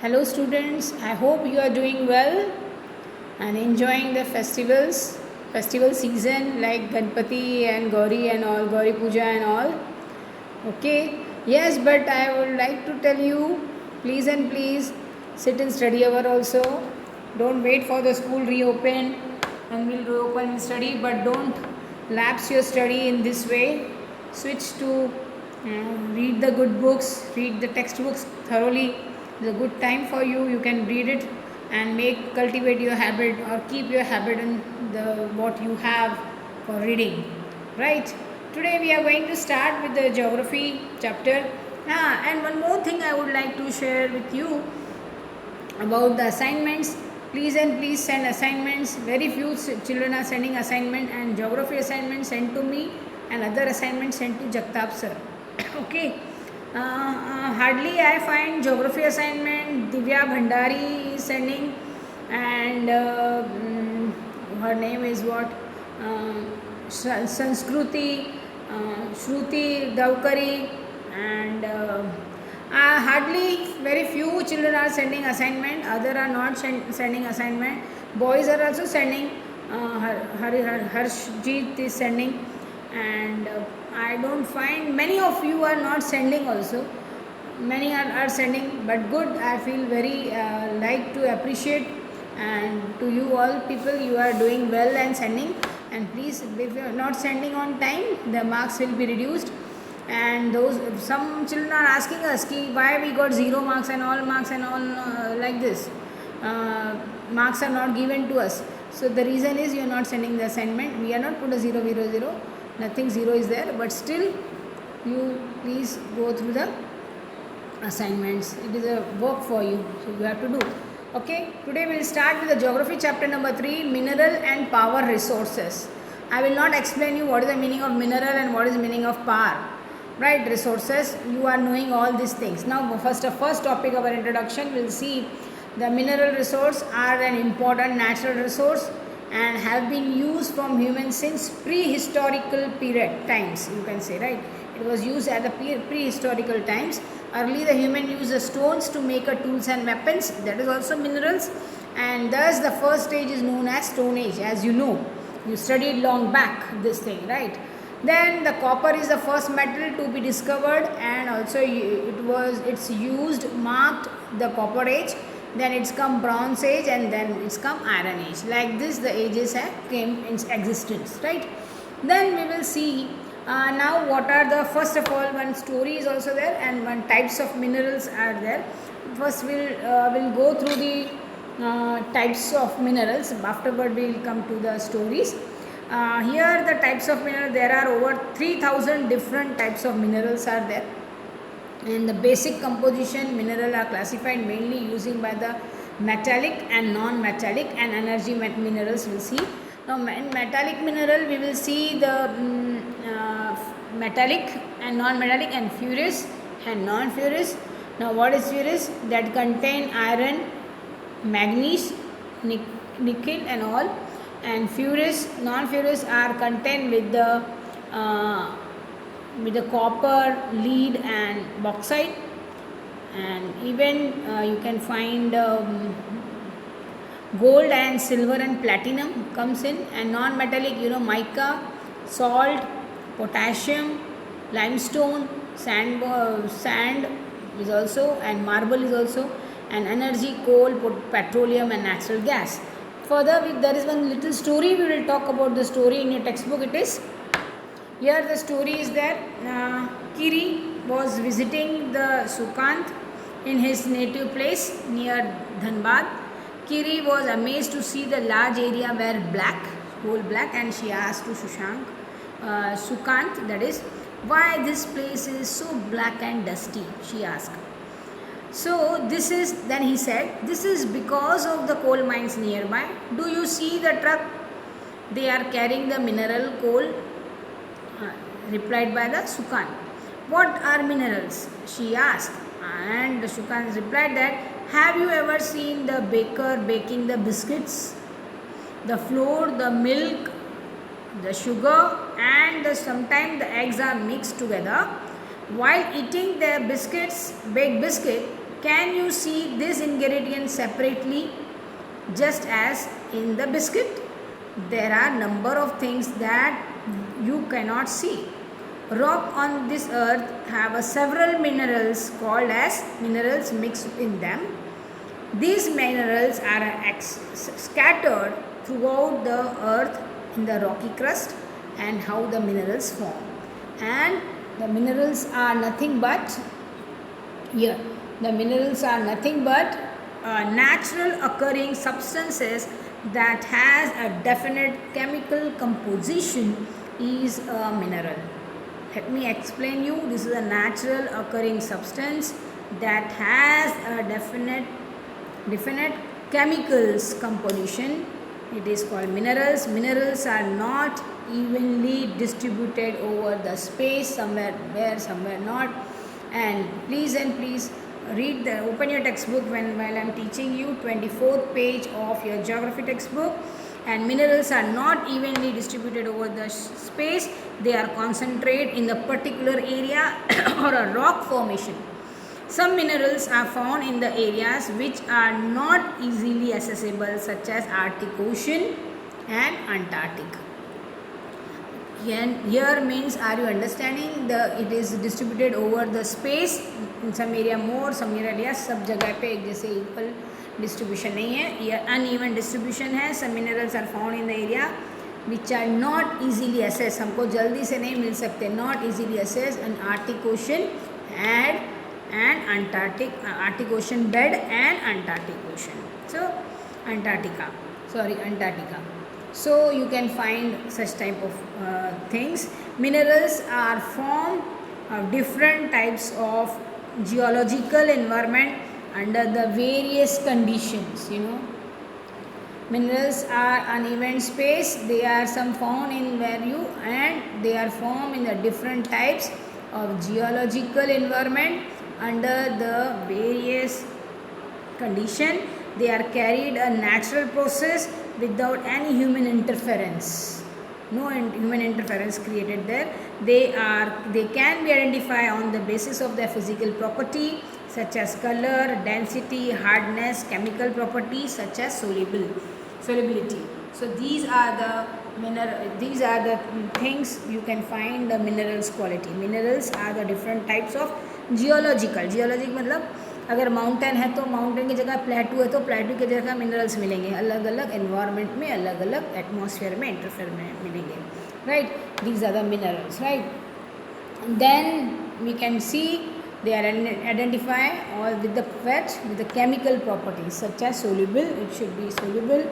Hello students, I hope you are doing well and enjoying the festival season like Ganpati and Gauri and all, Gauri Puja and all. Okay, yes, but I would like to tell you, please and please sit in study hour also. Don't wait for the school reopen and we'll reopen and study, but don't lapse your study in this way. Switch to read the good books, read the textbooks thoroughly. It's a good time for you. You can read it and cultivate your habit or keep your habit in the what you have for reading, right? Today we are going to start with the geography chapter. And one more thing I would like to share with you about the assignments. Please and please send assignments. Very few children are sending assignment, and geography assignment sent to me and other assignments sent to Jagtap sir. Okay. Hardly I find geography assignment. Divya Bhandari is sending, and her name is what? Sanskruti, Shruti Davkari, and hardly very few children are sending assignment. Other are not sending assignment. Boys are also sending. Harshjeet is sending, and I don't find many of you are not sending also. Many are sending, but good. I feel very like to appreciate, and to you all people, you are doing well and sending. And please, if you are not sending on time, the marks will be reduced. And those some children are asking us why we got 0 marks and all like this. Marks are not given to us. So the reason is you are not sending the assignment. We are not put a 0, 0, 0. Nothing 0 is there, but still you please go through the assignments. It is a work for you, so you have to do. Okay, today we will start with the geography chapter number 3, mineral and power resources. I will not explain you what is the meaning of mineral and what is the meaning of power. Right, resources, you are knowing all these things. Now first topic of our introduction, we will see the mineral resource are an important natural resource and have been used from humans since prehistorical period times, you can say, right? It was used at the prehistorical times. Early the human used the stones to make tools and weapons, that is also minerals, and thus the first stage is known as Stone Age, as you know. You studied long back this thing, right? Then the copper is the first metal to be discovered, and also it's used marked the copper age. Then it's come bronze age, and then it's come iron age. Like this the ages have came in existence, right? Then we will see now what are the, first of all, one story is also there and one types of minerals are there. First we'll go through the types of minerals. Afterward we will come to the stories. Here the types of minerals, there are over 3000 different types of minerals are there. And the basic composition mineral are classified mainly using by the metallic and non-metallic and energy minerals we'll see. Now in metallic mineral we will see the metallic and non-metallic and ferrous and non-ferrous. Now what is ferrous? That contain iron, manganese, nickel and all. And ferrous, non-ferrous are contained with the copper, lead and bauxite, and even you can find gold and silver and platinum comes in. And non-metallic, mica, salt, potassium, limestone, sand is also, and marble is also, and energy, coal, petroleum and natural gas. Further, there is one little story, we will talk about the story in your textbook. It is here, the story is there. Kiri was visiting the Sukant in his native place near Dhanbad. Kiri was amazed to see the large area where whole black, and she asked to Sukant, that is, why this place is so black and dusty, she asked. So then he said, this is because of the coal mines nearby. Do you see the truck? They are carrying the mineral coal. Replied by the Sukant. What are minerals? She asked. And the Sukant replied that, have you ever seen the baker baking the biscuits? The flour, the milk, the sugar, and sometimes the eggs are mixed together. While eating the baked biscuit, Can you see this ingredient separately, just as in the biscuit? There are number of things that you cannot see. Rock on this earth have several minerals called as minerals mixed in them. These minerals are scattered throughout the earth in the rocky crust, and how the minerals form. And the minerals are nothing but here. The minerals are nothing but natural occurring substances that has a definite chemical composition is a mineral. Let me explain you. This is a natural occurring substance that has a definite chemicals composition. It is called minerals. Minerals are not evenly distributed over the space, somewhere there, somewhere not. And please read open your textbook while I'm teaching you, 24th page of your geography textbook. And minerals are not evenly distributed over the space. They are concentrated in the particular area or a rock formation. Some minerals are found in the areas which are not easily accessible, such as Arctic Ocean and Antarctic. Here means, are you understanding, it is distributed over the space, in some area more, some area less, सब जगह पे एक जैसे equal distribution नहीं है, ये uneven distribution है. Some minerals are found in the area which are not easily accessed, हमको जल्दी से नहीं मिल सकते, not easily accessed, and Arctic Ocean and Arctic Ocean bed and Antarctic Ocean. So Antarctica. So you can find such type of things. Minerals are formed of different types of geological environment under the various conditions. Minerals are uneven space. They are some found in value, and they are formed in the different types of geological environment under the various condition. They are carried a natural process without any human interference. No human interference created there. They can be identified on the basis of their physical property, such as color, density, hardness, chemical properties such as solubility. So these are the things you can find the minerals quality. Minerals are the different types of geological मतलब अगर mountain है तो mountain की जगह प्लेटू है तो प्लेटू की जगह मिनरल्स मिलेंगे, अलग अलग एनवायरनमेंट में, अलग अलग एटमॉस्फेयर में, इंटरफेयर में मिलेंगे, right. These are the minerals, right. Then we can see they are identified or with the chemical properties such as soluble, it should be soluble,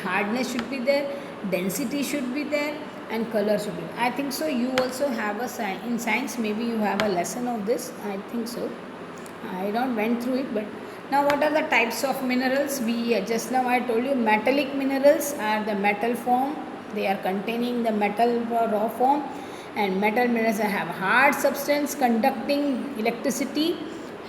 hardness should be there, density should be there, and color should be there. I think so you also have in science, maybe you have a lesson of this, I think so. I don't went through it, but now what are the types of minerals? Just now I told you metallic minerals are the metal form, they are containing the metal raw form. And metal minerals have hard substance conducting electricity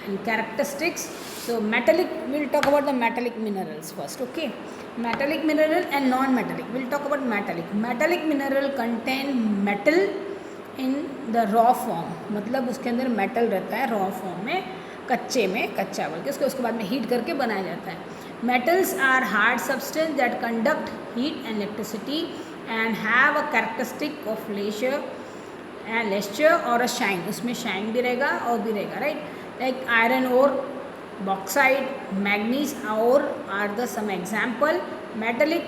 and characteristics. So we'll talk about the metallic minerals first, okay. Metallic mineral and non-metallic. We'll talk about metallic. Metallic mineral contain metal in the raw form, मतलब उसके अंदर metal रहता है raw form में, कच्चा बोल के उसके बाद में heat करके बनाया जाता है. Metals are hard substance that conduct heat and electricity and have a characteristic of leisure और शाइन, उसमें शाइन भी रहेगा और भी रहेगा, राइट. लाइक आयरन और बॉक्साइड, मैग्नीज और are the some example. Metallic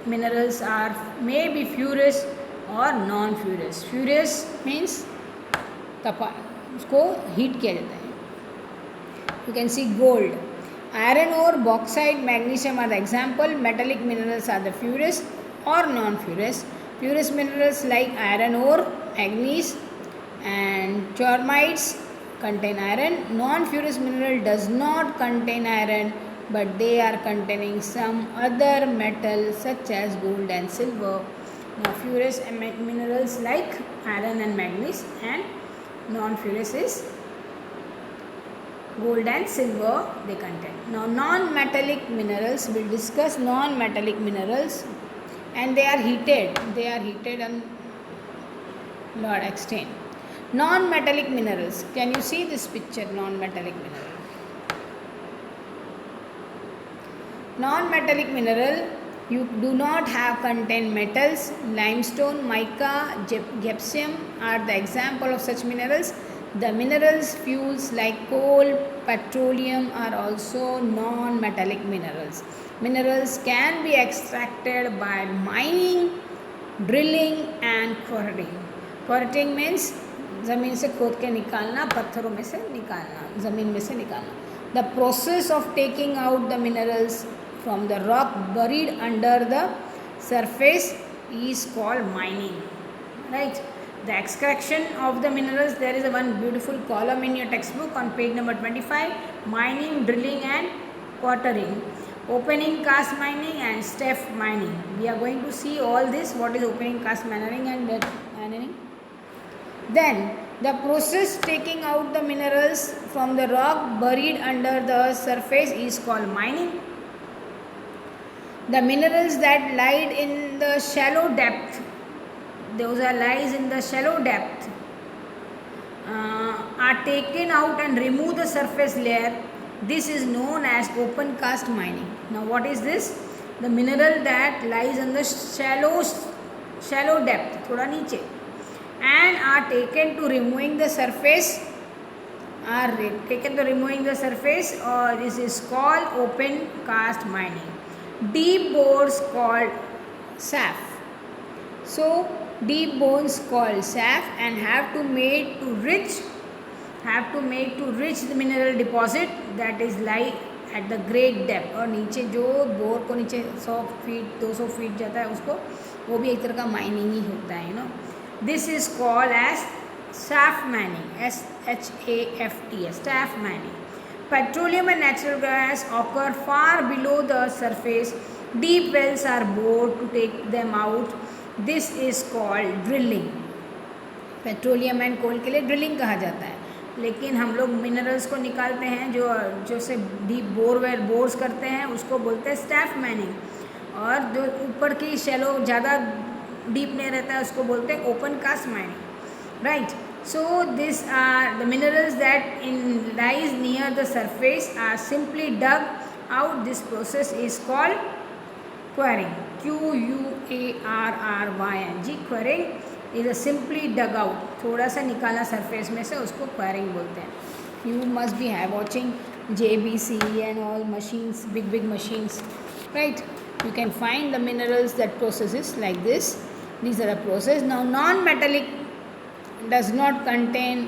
minerals are may be ferrous और नॉन फ्यूरस. फ्यूरस मीन्स उसको हीट किया जाता है. You can see gold, iron और bauxite, magnesium are the example. Metallic minerals are the ferrous और non ferrous. Furous minerals like iron ore, manganese and termites contain iron. Non-furous mineral does not contain iron, but they are containing some other metals such as gold and silver. Now furous minerals like iron and manganese, and non-furous is gold and silver they contain. Now non-metallic minerals, we'll discuss non-metallic minerals. And they are heated on large extent. Non-metallic minerals, can you see this picture? Non-metallic mineral, Non-metallic mineral you do not have contain metals. Limestone, mica, gypsum are the example of such minerals. The minerals fuels like coal, petroleum are also non-metallic minerals. Minerals can be extracted by mining, drilling and quarrying. Quarrying means ज़मीन से खोद के निकालना, पत्थरों में से निकालना, ज़मीन में से निकालना. The process of taking out the minerals from the rock buried under the surface is called mining, right? The extraction of the minerals, there is a one beautiful column in your textbook on page number 25, mining, drilling and quartering, opening cast mining and step mining. We are going to see all this, what is opening cast mining and that mining. Then the process taking out the minerals from the rock buried under the surface is called mining. The minerals that lied in the shallow depth, those are lies in the shallow depth, are taken out and remove the surface layer. This is known as open cast mining. Now what is this? The mineral that lies in the shallow depth, thoda niche, and are taken to removing the surface, or this is called open cast mining. Deep bores called shaft. So deep bones called shaft and have to make to rich the mineral deposit that is lie at the great depth. और नीचे जो bore को नीचे 100 feet 200 feet जाता है उसको, वो भी एक तरह का माइनिंग ही होता है, This is called as shaft mining, SHAFT, shaft mining. Petroleum and natural gas occur far below the surface. Deep wells are bored to take them out. This is called drilling. Petroleum and coal के लिए drilling कहा जाता है, लेकिन हम लोग minerals को निकालते हैं जो से डीप बोर्स करते हैं, उसको बोलते हैं स्टैफ माइनिंग. और जो ऊपर की शैलो ज़्यादा डीप नहीं रहता है उसको बोलते हैं open cast mining, right? So these are the minerals that lies near the surface are simply dug out. This process is called quarrying. QUARRYNG. Quarrying is a simply dug out. थोड़ा सा निकाला surface में से, उसको quarrying बोलते हैं. You must be watching JBC and all machines, big machines, right? You can find the minerals that processes like this. These are the process. Now non-metallic does not contain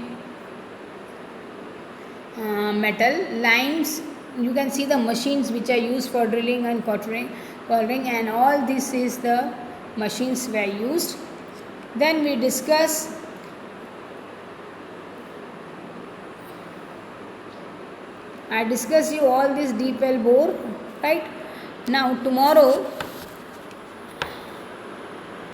metal. Limes, you can see the machines which are used for drilling and quartering, and all this is the machines were used. Then we discuss I discuss you all this deep well bore, right? Now tomorrow